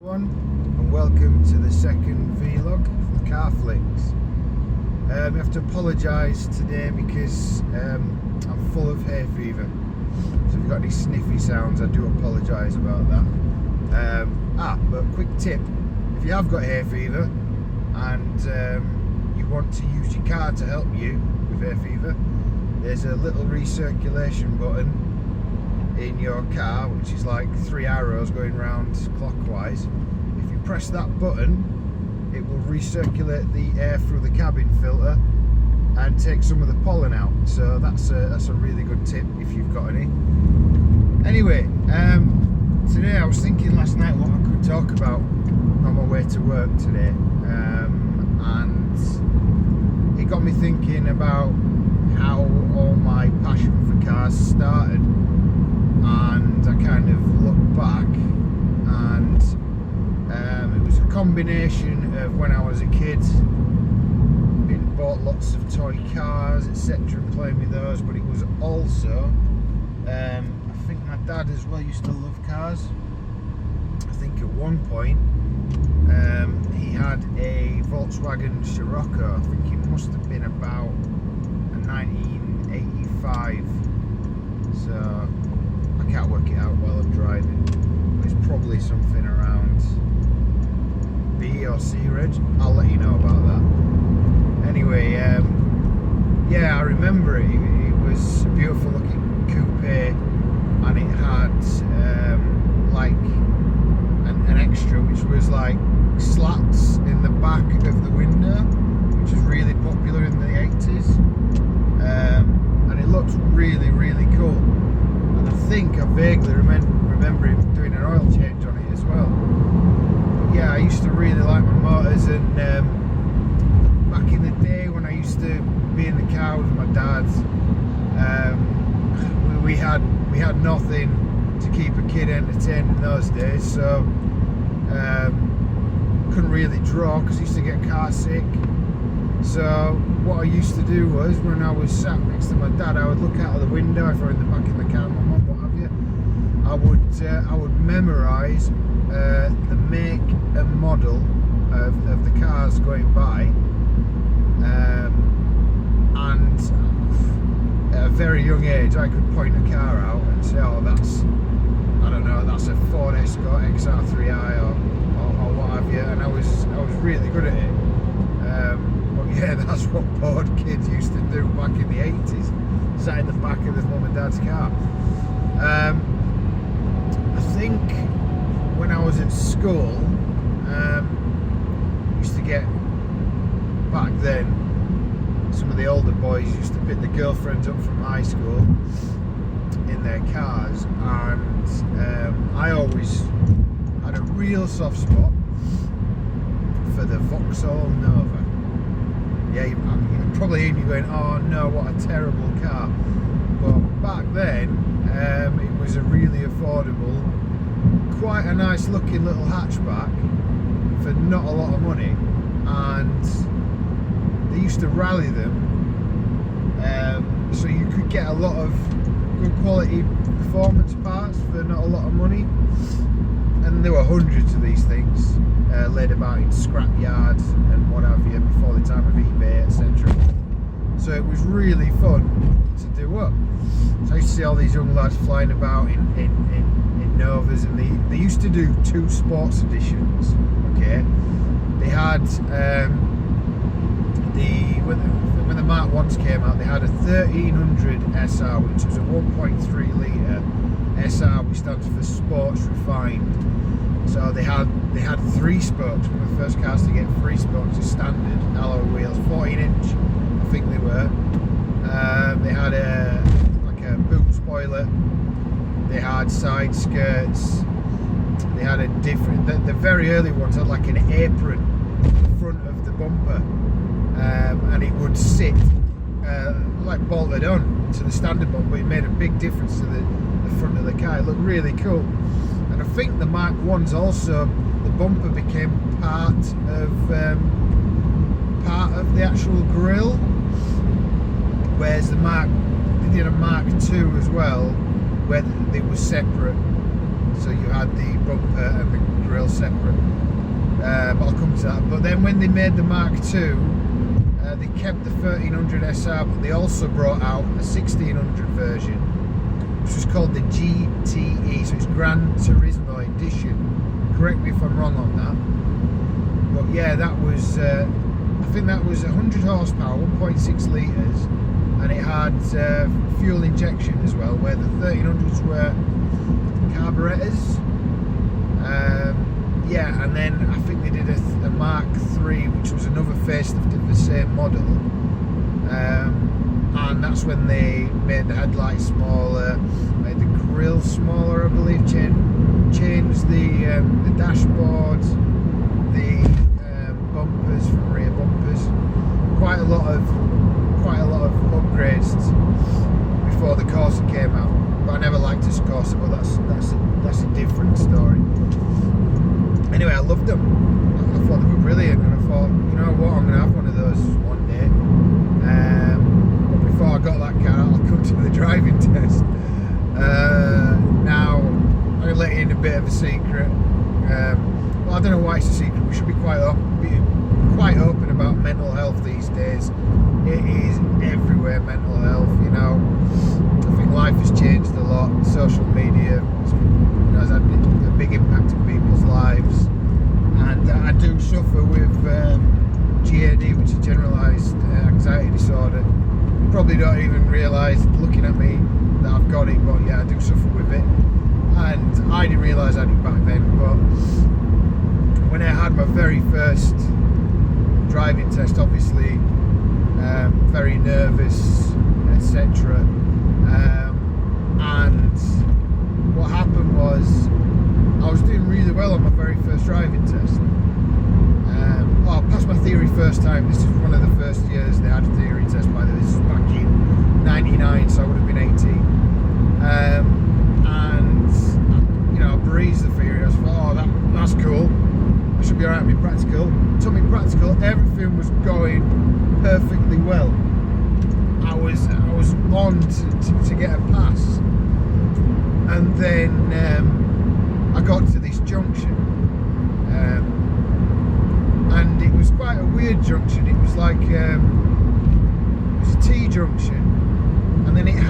And welcome to the second vlog from Car Flicks. I have to apologise today because I'm full of hay fever. So if you've got any sniffy sounds, I do apologise about that. But quick tip, if you have got hay fever and you want to use your car to help you with hay fever, there's a little recirculation button in your car which is like 3 arrows going round clockwise. If you press that button, it will recirculate the air through the cabin filter and take some of the pollen out. So that's a really good tip if you've got any. Anyway, today I was thinking last night what I could talk about on my way to work today, and it got me thinking about how all my passion for cars started. And I kind of looked back, and it was a combination of when I was a kid, been bought lots of toy cars, etc., and playing with those. But it was also, I think my dad as well used to love cars. I think at one point he had a Volkswagen Scirocco. I think it must have been about a 1985. So I can't work it out while I'm driving. It's probably something around B or C reg. I'll let you know about that. Anyway, yeah, I remember it. It was a beautiful looking coupe, and it had like an extra, which was like slats in the back of the window, which was really popular in the 80s, and it looked really, really cool. I think I vaguely remember him doing an oil change on it as well. But yeah, I used to really like my motors, and back in the day when I used to be in the car with my dad, we had nothing to keep a kid entertained in those days, so couldn't really draw because I used to get car sick. So what I used to do was, when I was sat next to my dad, I would look out of the window if I were in the back of the car, my mum, what have you. I would memorise the make and model of the cars going by, and at a very young age I could point a car out and say, oh, that's, I don't know, that's a Ford Escort XR3i or what have you, and I was really good at it. Yeah, that's what bored kids used to do back in the 80s, sat in the back of his mum and dad's car. I think when I was at school, used to get, back then, some of the older boys used to pick the girlfriends up from high school in their cars, and I always had a real soft spot for the Vauxhall Nova. Yeah, you probably hear me going, oh no, what a terrible car. But back then, it was a really affordable, quite a nice looking little hatchback for not a lot of money. And they used to rally them, so you could get a lot of good quality performance parts for not a lot of money. And there were hundreds of these things laid about in scrap yards and what have you before the time of eBay, etc. So it was really fun to do up. So I used to see all these young lads flying about in Novas, and they used to do 2 sports editions. Okay, they had when the Mark 1s came out, they had a 1300 SR, which was a 1.3 litre SR, which stands for Sports Refined. So they had 3 spokes, one of the first cars to get 3 spokes as standard alloy wheels, 14-inch, I think they were. They had like a boot spoiler. They had side skirts. They had a different. The very early ones had like an apron in front of the bumper, and it would sit like bolted on to the standard bumper. It made a big difference to the front of the car. It looked really cool. And I think the Mark 1s also, the bumper became part of the actual grille, whereas they did a Mark 2 as well, where it was separate. so you had the bumper and the grille separate. But I'll come to that. But then when they made the Mark II, they kept the 1300 SR, but they also brought out a 1600 version, which was called the GTE, so it's Gran Turismo Edition. Correct me if I'm wrong on that. But yeah, that was, I think that was 100 horsepower, 1.6 litres, and it had fuel injection as well, where the 1300s were carburetors. Yeah, and then I think they did a Mark III, which was another facelift of the same model, and that's when they made the headlights smaller, made the grille smaller, I believe, changed the dashboard, the bumpers from rear bumpers, quite a lot of upgrades before the Corsa came out. But I never liked this Corsa, but that's a different story. Anyway, I loved them. I thought they were brilliant, and I thought, you know what, I'm going to have one of those one day. But before I got that car, I'll come to the driving test. Now, I'm going to let you in a bit of a secret. Well, I don't know why it's a secret. We should be quite open about mental health these days. It is everywhere, mental health, you know. I think life has changed a lot. Social media has had a big impact on people's lives, and I do suffer with GAD, which is generalised anxiety disorder. You probably don't even realise, looking at me, that I've got it, but yeah, I do suffer with it, and I didn't realise I did back then. But when I had my very first driving test, obviously very nervous, etc. And what happened was, I was doing really well on my very first driving test. I passed my theory first time. This is one of the first years they had a theory test, by the way. This was back in '99, so I would have been 18. And you know, I breezed the theory. I thought, oh, that's cool. I should be alright with my practical. Took me practical. Everything was going perfectly well. I was on to get a pass, and then I got to this junction, and it was quite a weird junction. It was like it was a T junction, and then it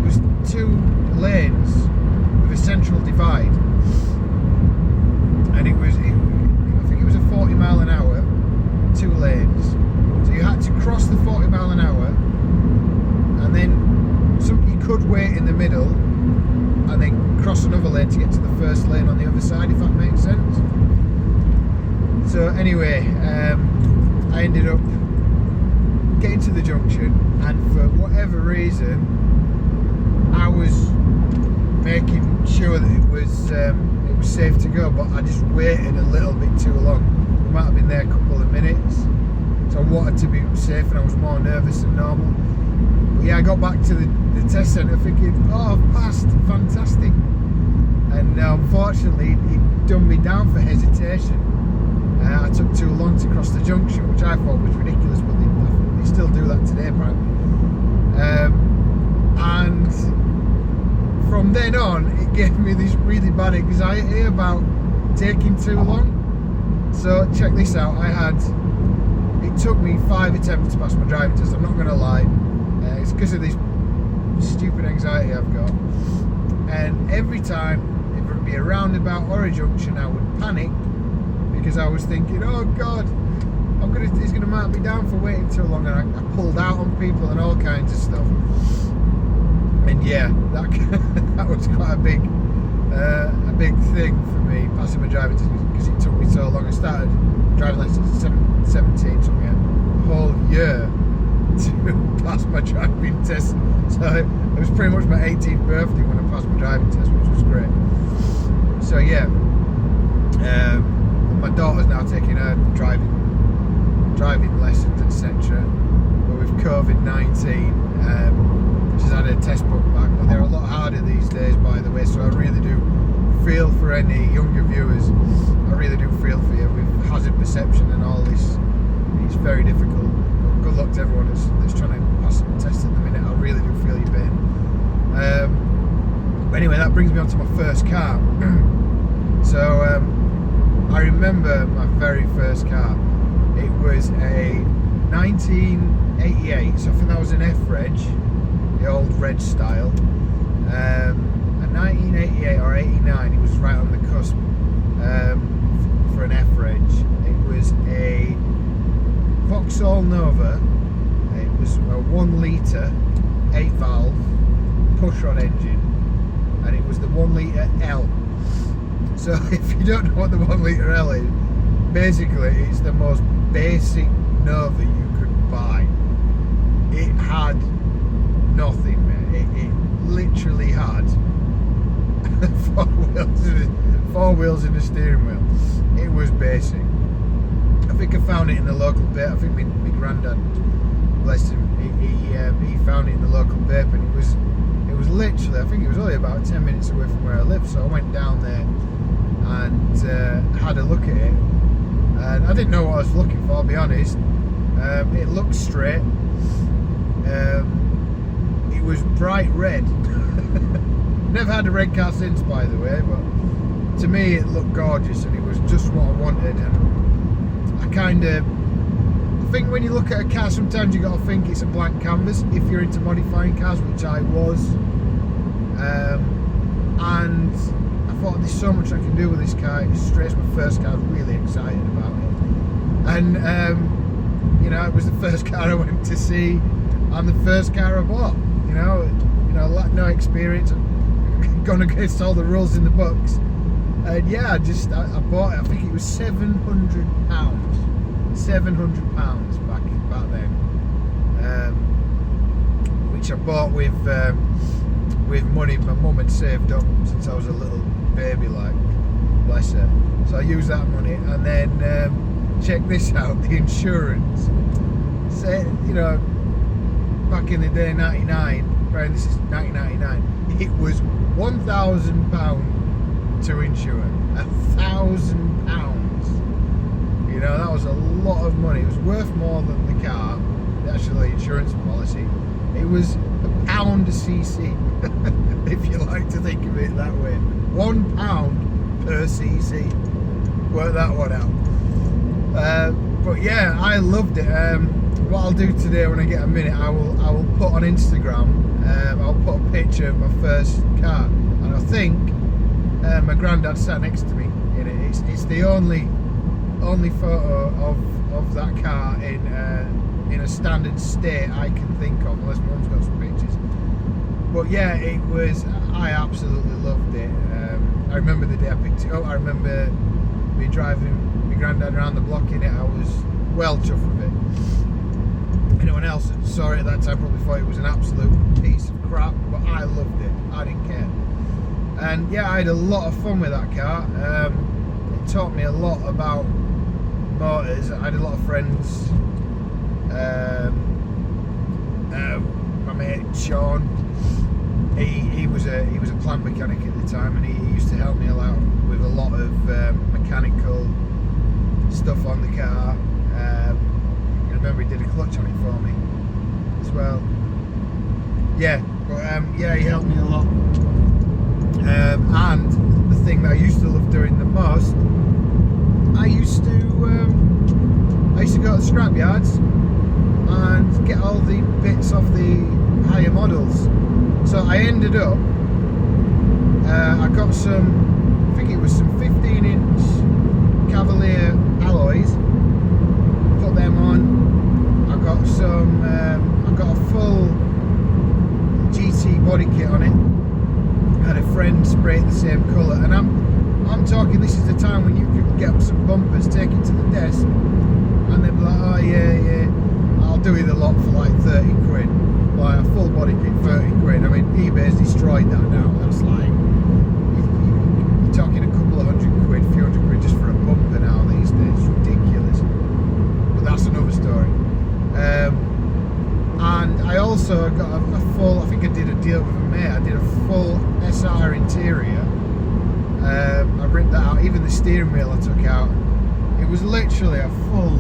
was 2 lanes with a central divide, and I think it was a 40 mile an hour, 2 lanes. So you had to cross the 40 mile an hour, and then you could wait in the middle and then cross another lane to get to the first lane on the other side, if that makes sense. So anyway, I ended up getting to the junction, and for whatever reason I was making sure that it was safe to go, but I just waited a little bit too long. We might have been there a couple of minutes, so I wanted to be safe, and I was more nervous than normal. But yeah, I got back to the test centre thinking, oh, I've passed, fantastic. And unfortunately, it dumbed me down for hesitation. I took too long to cross the junction, which I thought was ridiculous, but they still do that today, apparently. And from then on, it gave me this really bad anxiety about taking too long. So check this out, it took me 5 attempts to pass my driving test, I'm not going to lie. It's because of this stupid anxiety I've got. And every time, if it would be a roundabout or a junction, I would panic, because I was thinking, oh God, he's going to mark me down for waiting too long, and I pulled out on people and all kinds of stuff. And yeah, that was quite a big thing for me, passing my driving test, because it took me so long. I started driving lessons at 17, took me a whole year to pass my driving test. So it was pretty much my 18th birthday when I passed my driving test, which was great. So yeah, my daughter's now taking her driving lessons, etc. But with COVID-19, she's had her test book back, but they're a lot harder these days, by the way. So I really do feel for any younger viewers. I really do feel for you with hazard perception and all this. It's very difficult. But good luck to everyone that's trying to pass the test at the minute. I really do feel your pain. But anyway, that brings me on to my first car. So I remember my very first car. It was a 1988, so I think that was an F-Reg, the old Reg style. A 1988 or 89, it was right on the cusp for an F-Reg. It was a Vauxhall Nova. It was a 1 litre, 8 valve, pushrod engine, and it was the 1 litre L. So if you don't know what the 1 litre L is, basically it's the most basic Nova you could buy. It had nothing, man. It literally had 4 wheels and a steering wheel. It was basic. I think I found it in the local paper. I think my granddad, bless him, he found it in the local paper, and it was literally, I think it was only about 10 minutes away from where I live. So I went down there and had a look at it, and I didn't know what I was looking for, I'll be honest. It looked straight. It was bright red. Never had a red car since, by the way, but to me it looked gorgeous, and it was just what I wanted. And I think when you look at a car, sometimes you got to think it's a blank canvas if you're into modifying cars, which I was. And I thought there's so much I can do with this car. It's straight as my first car. I was really excited about it. And you know, it was the first car I went to see and the first car I bought. You know, no experience, gone against all the rules in the books. And yeah, I bought it. I think it was £700. £700 back then, which I bought with money my mum had saved up since I was a little baby, like, bless her. So I used that money, and then check this out, the insurance. Say, you know, back in the day, 99, right? This is 1999. It was £1,000 to insure. £1,000. You know, that was a lot of money. It was worth more than the car, the actual insurance policy. It was £1 a cc, if you like to think of it that way. £1 per cc. Work that one out. But yeah, I loved it. What I'll do today when I get a minute, I will put on Instagram. I'll put a picture of my first car, and I think my granddad sat next to me in it. It's the only photo of that car in a standard state I can think of, unless mum's got some pictures. But yeah, I absolutely loved it. I remember the day I picked it up. I remember me driving my granddad around the block in it. I was well chuffed with it. Anyone else that saw it at that time probably thought it was an absolute piece of crap, but I loved it. I didn't care. And yeah, I had a lot of fun with that car. It taught me a lot about motors. I had a lot of friends. My mate Sean, he was a plant mechanic at the time, and he used to help me out with a lot of mechanical stuff on the car. I remember he did a clutch on it for me as well. Yeah, but yeah, he helped me a lot. And the thing that I used to love doing the most, I used to go to the scrap yards and get all the bits off the higher models. So I ended up, I got some, I think it was some 15-inch Cavalier alloys, put them on. I got some, I got a full GT body kit on it. Had a friend spray it the same colour, and I'm talking, this is the time when you could get some bumpers, take it to the desk, and they'd be like, oh yeah, I'll do it a lot for like 30 quid. Like a full body kit, 30 quid. I mean, eBay's destroyed that now. That's like, you're talking a couple of hundred quid, few hundred quid just for a bumper now these days. It's ridiculous. But that's another story. And I also got a full, I think I did a deal with a mate, I did a full SR interior. I ripped that out, even the steering wheel I took out. It was literally a full,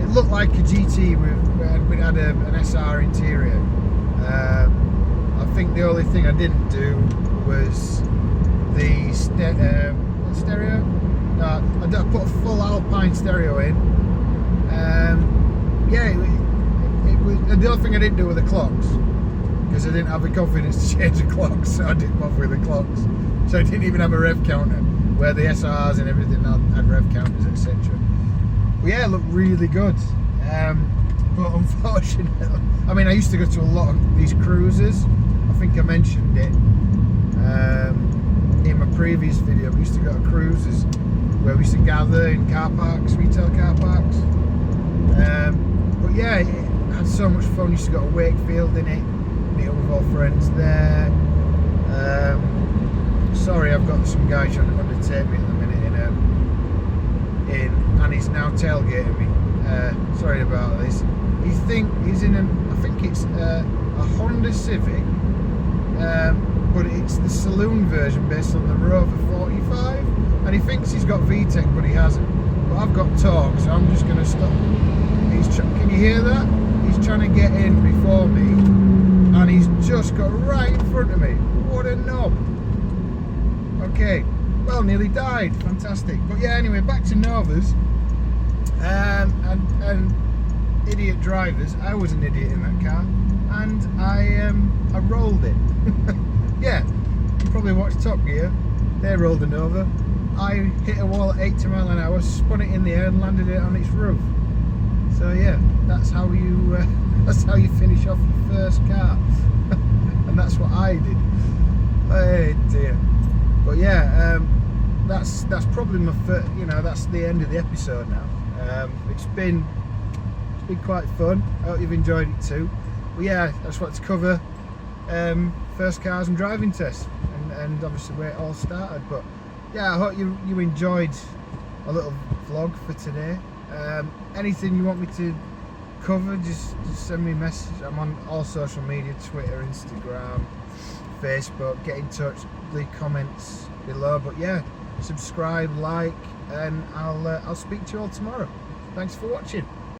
it looked like a GT we had an SR interior. I think the only thing I didn't do was the stereo. No, I put a full Alpine stereo in. Yeah, it was the other thing I didn't do with the clocks, because I didn't have the confidence to change the clocks, so I didn't bother with the clocks. So I didn't even have a rev counter, where the SRs and everything had rev counters, etc. But yeah, it looked really good. But unfortunately, I mean, I used to go to a lot of these cruises. I think I mentioned it in my previous video. We used to go to cruises where we used to gather in car parks, retail car parks. But yeah, it had so much fun. Used to go to Wakefield in it, meet up with all friends there. Sorry, I've got some guy trying to undertake me at the minute and he's now tailgating me. Sorry about this. He's in I think it's a Honda Civic, but it's the saloon version based on the Rover 45, and he thinks he's got VTEC, but he hasn't. But I've got torque, so I'm just going to stop. Can you hear that? He's trying to get in before me, and he's just got right in front of me. What a knob. Okay, well, nearly died. Fantastic. But yeah, anyway, back to Novas and idiot drivers. I was an idiot in that car, and I rolled it. Yeah, you probably watched Top Gear. They rolled a Nova. I hit a wall at 80 miles an hour, spun it in the air, and landed it on its roof. So yeah, that's how you finish off your first car, and that's what I did. Oh dear. But yeah, that's probably my first. You know, that's the end of the episode now. It's been quite fun. I hope you've enjoyed it too. But yeah, I just wanted to cover first cars and driving tests, and obviously where it all started. But yeah, I hope you enjoyed a little vlog for today. Anything you want me to cover, just send me a message. I'm on all social media, Twitter, Instagram, Facebook. Get in touch, leave comments below. But yeah, subscribe, like, and I'll speak to you all tomorrow. Thanks for watching.